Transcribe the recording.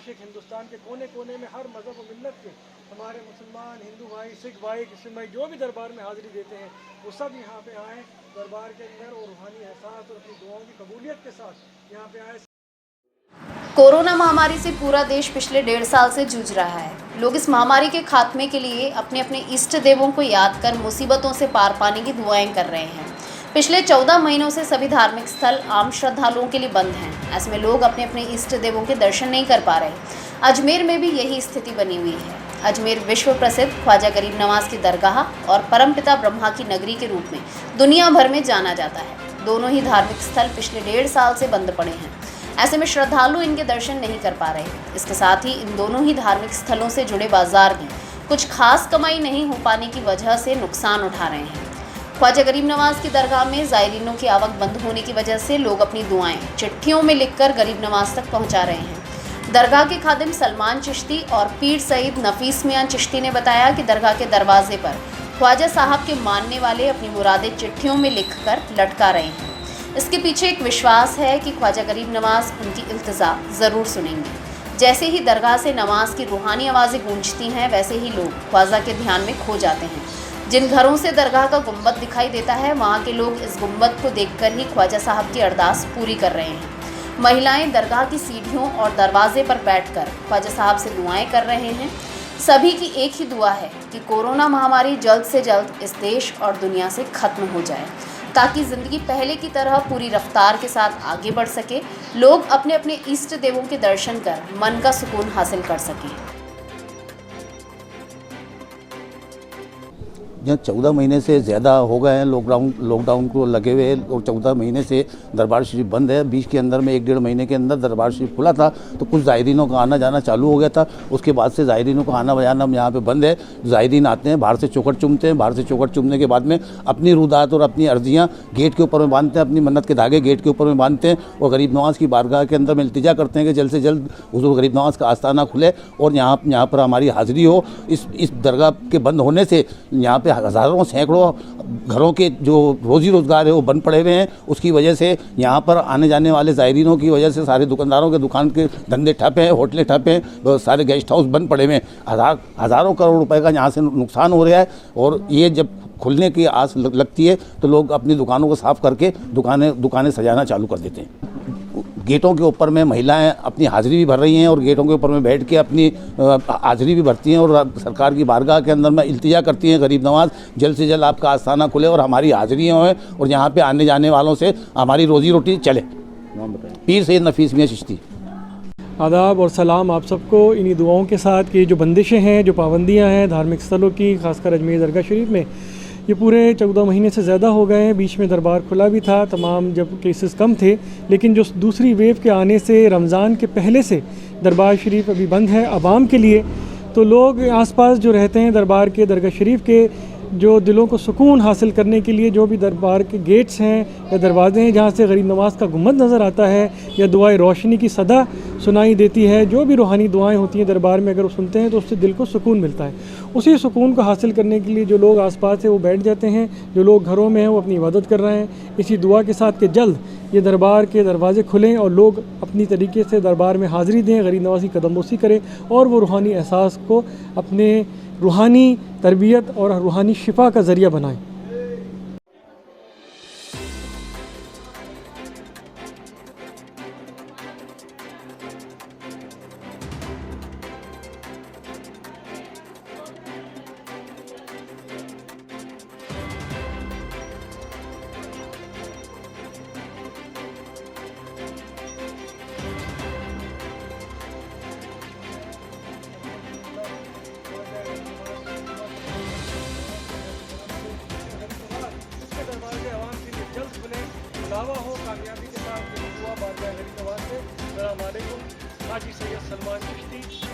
आशिक हिंदुस्तान के कोने कोने में हर मज़हब व मिल्लत के हमारे मुसलमान, हिंदू भाई, सिख भाई, क्रिश्चियन भाई जो भी दरबार में हाज़िरी देते हैं वो सब यहाँ पे आएँ दरबार के अंदर और रूहानी एहसास और अपनी दुआओं की कबूलियत के साथ यहाँ पे आए। कोरोना महामारी से पूरा देश पिछले 1.5 साल से जूझ रहा है। लोग इस महामारी के खात्मे के लिए अपने अपने इष्ट देवों को याद कर मुसीबतों से पार पाने की दुआएं कर रहे हैं। पिछले 14 महीनों से सभी धार्मिक स्थल आम श्रद्धालुओं के लिए बंद हैं। ऐसे में लोग अपने अपने इष्ट देवों के दर्शन नहीं कर पा रहे। अजमेर में भी यही स्थिति बनी हुई है। अजमेर विश्व प्रसिद्ध ख्वाजा गरीब नवाज की दरगाह और परमपिता ब्रह्मा की नगरी के रूप में दुनिया भर में जाना जाता है। दोनों ही धार्मिक स्थल पिछले 1.5 साल से बंद पड़े हैं। ऐसे में श्रद्धालु इनके दर्शन नहीं कर पा रहे। इसके साथ ही इन दोनों ही धार्मिक स्थलों से जुड़े बाजार भी कुछ खास कमाई नहीं हो पाने की वजह से नुकसान उठा रहे हैं। ख्वाजा गरीब नवाज की दरगाह में ज़ायरीनों की आवक बंद होने की वजह से लोग अपनी दुआएं चिट्ठियों में लिखकर गरीब नवाज तक पहुंचा रहे हैं। दरगाह के खादिम सलमान चिश्ती और पीर सईद नफीस मियां चिश्ती ने बताया कि दरगाह के दरवाजे पर ख्वाजा साहब के मानने वाले अपनी मुरादें चिट्ठियों में लिखकर लटका रहे हैं। इसके पीछे एक विश्वास है कि ख्वाजा गरीब नवाज उनकी इल्तिजा ज़रूर सुनेंगे। जैसे ही दरगाह से नमाज की रूहानी आवाज़ें गूंजती हैं वैसे ही लोग ख्वाजा के ध्यान में खो जाते हैं। जिन घरों से दरगाह का गुंबद दिखाई देता है वहाँ के लोग इस गुंबद को देखकर ही ख्वाजा साहब की अरदास पूरी कर रहे हैं। महिलाएं दरगाह की सीढ़ियों और दरवाजे पर बैठकर ख्वाजा साहब से दुआएं कर रहे हैं। सभी की एक ही दुआ है कि कोरोना महामारी जल्द से जल्द इस देश और दुनिया से ख़त्म हो जाए ताकि ज़िंदगी पहले की तरह पूरी रफ्तार के साथ आगे बढ़ सके। लोग अपने अपने इष्ट देवों के दर्शन कर मन का सुकून हासिल कर सकें। यहाँ 14 महीने से ज़्यादा हो गए हैं लॉकडाउन को लगे हुए और 14 महीने से दरबार शरीफ बंद है। बीच के अंदर में 1-1.5 महीने के अंदर दरबार शरीफ खुला था तो कुछ ज़ायरीनों का आना जाना चालू हो गया था। उसके बाद से ज़ायरीनों का आना जाना यहाँ पे बंद है। ज़ायरीन आते हैं, बाहर से चौखट चूमते हैं, बाहर से चौखट चूमने के बाद में अपनी रुदात और अपनी अर्जियाँ गेट के ऊपर में बांधते हैं, अपनी मन्नत के धागे गेट के ऊपर में बांधते हैं और गरीब नवाज़ की बारगाह के अंदर में इल्तिजा करते हैं कि जल्द से जल्द हुज़ूर गरीब नवाज़ का आस्ताना खुले और यहाँ पर हमारी हाज़िरी हो। इस दरगाह के बंद होने से यहाँ पर हज़ारों सैकड़ों घरों के जो रोज़ी रोज़गार है वो बंद पड़े हुए हैं। उसकी वजह से यहाँ पर आने जाने वाले ज़ायरीनों की वजह से सारे दुकानदारों के दुकान के धंधे ठप हैं, होटलें ठप हैं, सारे गेस्ट हाउस बंद पड़े हुए हैं। हज़ारों करोड़ रुपए का यहाँ से नुकसान हो रहा है और ये जब खुलने की आस लगती है तो लोग अपनी दुकानों को साफ़ करके दुकानें सजाना चालू कर देते हैं। गेटों के ऊपर में महिलाएं अपनी हाज़िरी भी भर रही हैं और गेटों के ऊपर में बैठ के अपनी हाज़िरी भी भरती हैं और सरकार की बारगाह के अंदर में इल्तिजा करती हैं गरीब नवाज़ जल्द से जल्द आपका आस्थाना खुले और हमारी हाज़िरियाँ हों और यहाँ पे आने जाने वालों से हमारी रोज़ी रोटी चले। पीर सईद नफीस मियां चिश्ती। आदाब और सलाम आप सबको। इन्हीं दुआओं के साथ कि जो बंदिशें हैं, जो पाबंदियाँ हैं धार्मिक स्थलों की, ख़ासकर अजमेर दरगाह शरीफ में, ये पूरे 14 महीने से ज़्यादा हो गए हैं। बीच में दरबार खुला भी था, तमाम जब केसेस कम थे, लेकिन जो दूसरी वेव के आने से रमज़ान के पहले से दरबार शरीफ अभी बंद है आवाम के लिए। तो लोग आसपास जो रहते हैं दरबार के, दरगाह शरीफ के, जो दिलों को सुकून हासिल करने के लिए जो भी दरबार के गेट्स हैं या दरवाज़े हैं जहाँ से गरीब नवाज़ का गुंबद नज़र आता है या दुआए रोशनी की सदा सुनाई देती है, जो भी रूहानी दुआएं होती हैं दरबार में अगर वो सुनते हैं तो उससे दिल को सुकून मिलता है। उसी सुकून को हासिल करने के लिए जो लोग आसपास है वो बैठ जाते हैं, जो लोग घरों में हैं वो अपनी इबादत कर रहे हैं इसी दुआ के साथ कि जल्द ये दरबार के दरवाज़े खुलें और लोग अपनी तरीके से दरबार में हाज़िरी दें, गरीब नवाज़ी कदमबोसी करें और वो रूहानी एहसास को अपने रूहानी तरबियत और रूहानी शिफा का ज़रिया बनाएं। अलावा हो कामयाबी के साथ दुआ बारगाह गरीब नवाज़ से। अस्सलाम वालेकुम। हाजी सैयद सलमान चिश्ती।